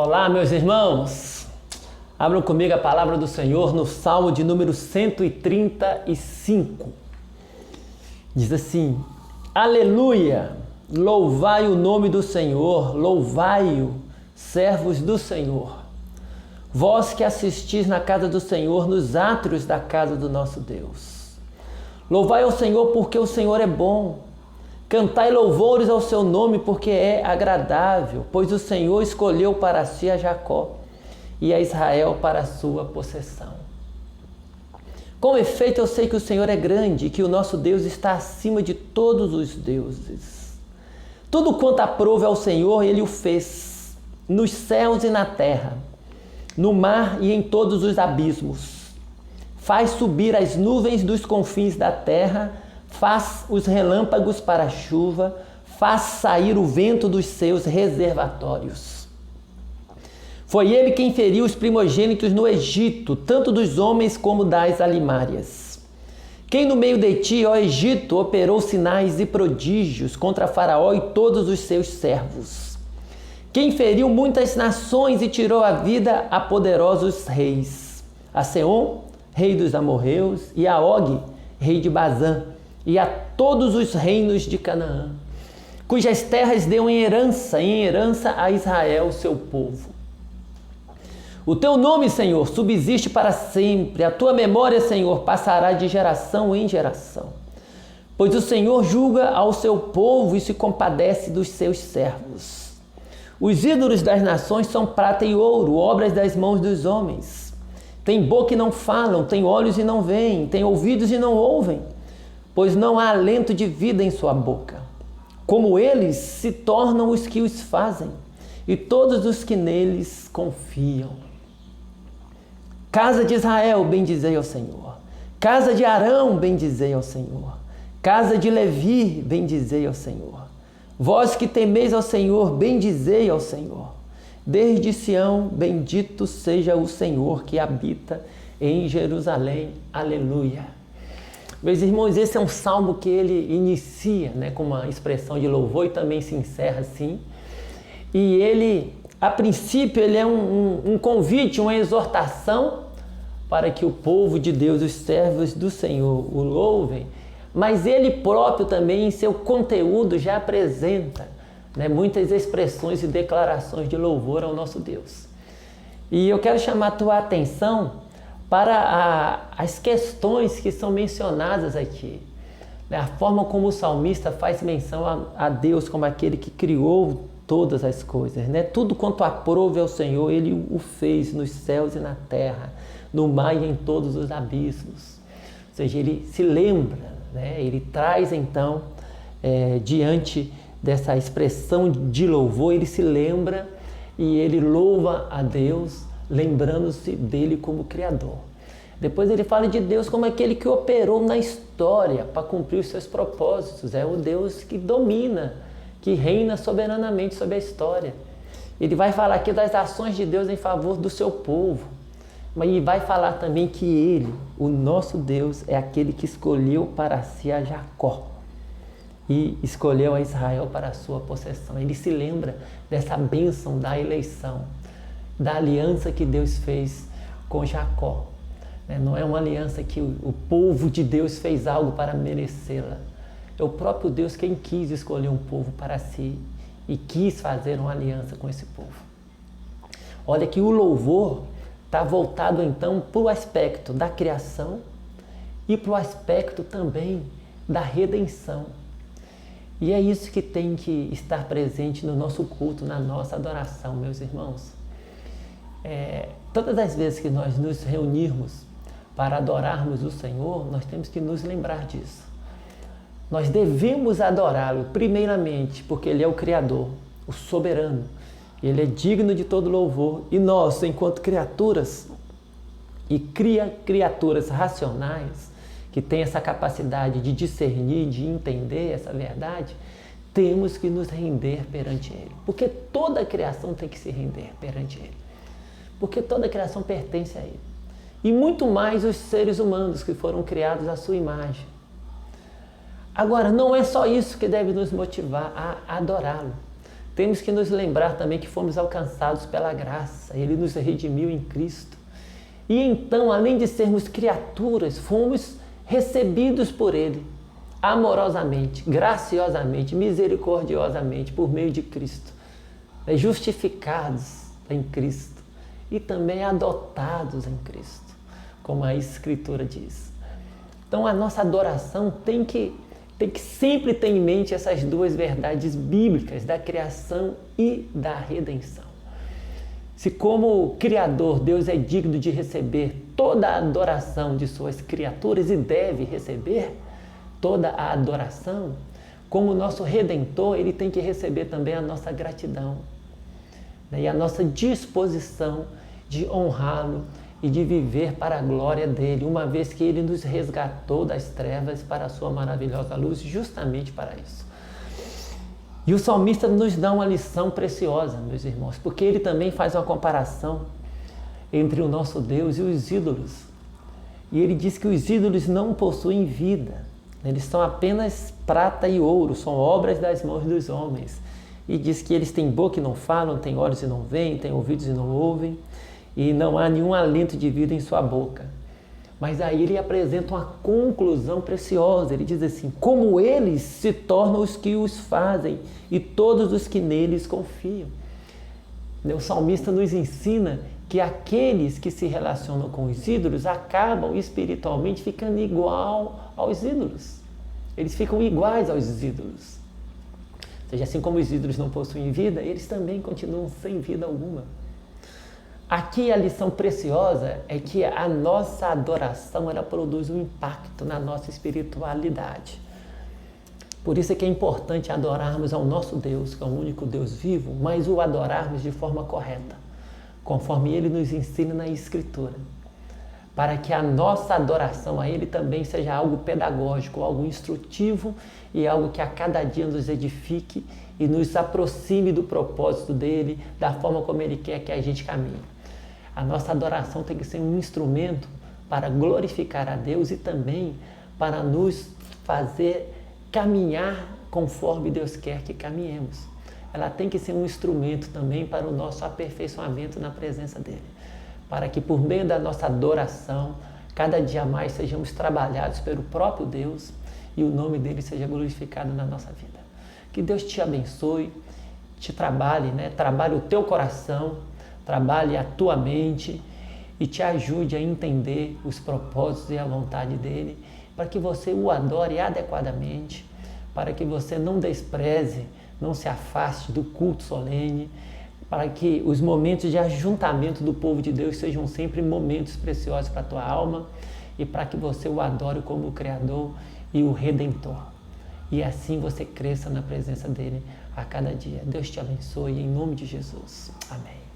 Olá, meus irmãos. Abram comigo a palavra do Senhor no Salmo de número 135. Diz assim: Aleluia! Louvai o nome do Senhor, louvai-o, servos do Senhor. Vós que assistis na casa do Senhor, nos átrios da casa do nosso Deus. Louvai ao Senhor porque o Senhor é bom. Cantai louvores ao seu nome porque é agradável, pois o Senhor escolheu para si a Jacó e a Israel para a sua possessão. Com efeito, eu sei que o Senhor é grande e que o nosso Deus está acima de todos os deuses. Tudo quanto aprove ao Senhor, Ele o fez, nos céus e na terra, no mar e em todos os abismos. Faz subir as nuvens dos confins da terra, faz os relâmpagos para a chuva, faz sair o vento dos seus reservatórios. Foi ele quem feriu os primogênitos no Egito, tanto dos homens como das alimárias. Quem no meio de ti, ó Egito, operou sinais e prodígios contra Faraó e todos os seus servos. Quem feriu muitas nações e tirou a vida a poderosos reis, a Seom, rei dos amorreus, e a Og, rei de Bazã, e a todos os reinos de Canaã, cujas terras deu em herança a Israel, seu povo. O teu nome, Senhor, subsiste para sempre, a tua memória, Senhor, passará de geração em geração. Pois o Senhor julga ao seu povo e se compadece dos seus servos. Os ídolos das nações são prata e ouro, obras das mãos dos homens. Tem boca e não falam, tem olhos e não veem, tem ouvidos e não ouvem, pois não há alento de vida em sua boca. Como eles se tornam os que os fazem, e todos os que neles confiam. Casa de Israel, bendizei ao Senhor. Casa de Arão, bendizei ao Senhor. Casa de Levi, bendizei ao Senhor. Vós que temeis ao Senhor, bendizei ao Senhor. Desde Sião, bendito seja o Senhor que habita em Jerusalém. Aleluia. Meus irmãos, esse é um salmo que ele inicia, com uma expressão de louvor e também se encerra assim. E ele, a princípio, ele é um convite, uma exortação para que o povo de Deus, os servos do Senhor, o louvem. Mas ele próprio também, em seu conteúdo, já apresenta muitas expressões e declarações de louvor ao nosso Deus. E eu quero chamar a tua atenção para as questões que são mencionadas aqui. A forma como o salmista faz menção a Deus como aquele que criou todas as coisas. Tudo quanto aprove ao Senhor, Ele o fez nos céus e na terra, no mar e em todos os abismos. Ou seja, Ele se lembra, Ele traz então, diante dessa expressão de louvor, Ele se lembra e Ele louva a Deus, lembrando-se dele como Criador. Depois ele fala de Deus como aquele que operou na história para cumprir os seus propósitos. É o Deus que domina, que reina soberanamente sobre a história. Ele vai falar aqui das ações de Deus em favor do seu povo. Mas ele vai falar também que ele, o nosso Deus, é aquele que escolheu para si a Jacó e escolheu a Israel para a sua possessão. Ele se lembra dessa bênção da eleição, da aliança que Deus fez com Jacó. Não é uma aliança que o povo de Deus fez algo para merecê-la. É o próprio Deus quem quis escolher um povo para si e quis fazer uma aliança com esse povo. Olha que o louvor está voltado então para o aspecto da criação e para o aspecto também da redenção. E é isso que tem que estar presente no nosso culto, na nossa adoração, meus irmãos. Todas as vezes que nós nos reunirmos para adorarmos o Senhor, nós temos que nos lembrar disso. Nós devemos adorá-lo, primeiramente, porque Ele é o Criador, o soberano. Ele é digno de todo louvor. E nós, enquanto criaturas e criaturas racionais, que têm essa capacidade de discernir, de entender essa verdade, temos que nos render perante Ele. Porque toda a criação tem que se render perante Ele. Porque toda a criação pertence a Ele. E muito mais os seres humanos que foram criados à sua imagem. Agora, não é só isso que deve nos motivar a adorá-lo. temos que nos lembrar também que fomos alcançados pela graça, Ele nos redimiu em Cristo. E então, além de sermos criaturas, fomos recebidos por Ele, amorosamente, graciosamente, misericordiosamente, por meio de Cristo, justificados em Cristo e também adotados em Cristo, como a Escritura diz. Então, a nossa adoração tem que sempre ter em mente essas duas verdades bíblicas, da criação e da redenção. Se como Criador Deus é digno de receber toda a adoração de suas criaturas e deve receber toda a adoração, como nosso Redentor, Ele tem que receber também a nossa gratidão, né, e a nossa disposição de honrá-lo e de viver para a glória dEle, uma vez que Ele nos resgatou das trevas para a sua maravilhosa luz, justamente para isso. E o salmista nos dá uma lição preciosa, meus irmãos, porque ele também faz uma comparação entre o nosso Deus e os ídolos. E ele diz que os ídolos não possuem vida, eles são apenas prata e ouro, são obras das mãos dos homens. E diz que eles têm boca e não falam, têm olhos e não veem, têm ouvidos e não ouvem, e não há nenhum alento de vida em sua boca. Mas aí ele apresenta uma conclusão preciosa. Ele diz assim: como eles se tornam os que os fazem e todos os que neles confiam. O salmista nos ensina que aqueles que se relacionam com os ídolos acabam espiritualmente ficando igual aos ídolos. Eles ficam iguais aos ídolos. Ou seja, assim como os ídolos não possuem vida, eles também continuam sem vida alguma. Aqui a lição preciosa é que a nossa adoração ela produz um impacto na nossa espiritualidade. Por isso é que é importante adorarmos ao nosso Deus, que é o único Deus vivo, mas o adorarmos de forma correta, conforme Ele nos ensina na Escritura, para que a nossa adoração a Ele também seja algo pedagógico, algo instrutivo e algo que a cada dia nos edifique e nos aproxime do propósito dEle, da forma como Ele quer que a gente caminhe. A nossa adoração tem que ser um instrumento para glorificar a Deus e também para nos fazer caminhar conforme Deus quer que caminhemos. Ela tem que ser um instrumento também para o nosso aperfeiçoamento na presença dEle, para que por meio da nossa adoração, cada dia mais sejamos trabalhados pelo próprio Deus e o nome dEle seja glorificado na nossa vida. Que Deus te abençoe, te trabalhe, trabalhe o teu coração, trabalhe a tua mente e te ajude a entender os propósitos e a vontade dEle, para que você o adore adequadamente, para que você não despreze, não se afaste do culto solene, para que os momentos de ajuntamento do povo de Deus sejam sempre momentos preciosos para a tua alma e para que você o adore como o Criador e o Redentor. E assim você cresça na presença dEle a cada dia. Deus te abençoe em nome de Jesus. Amém.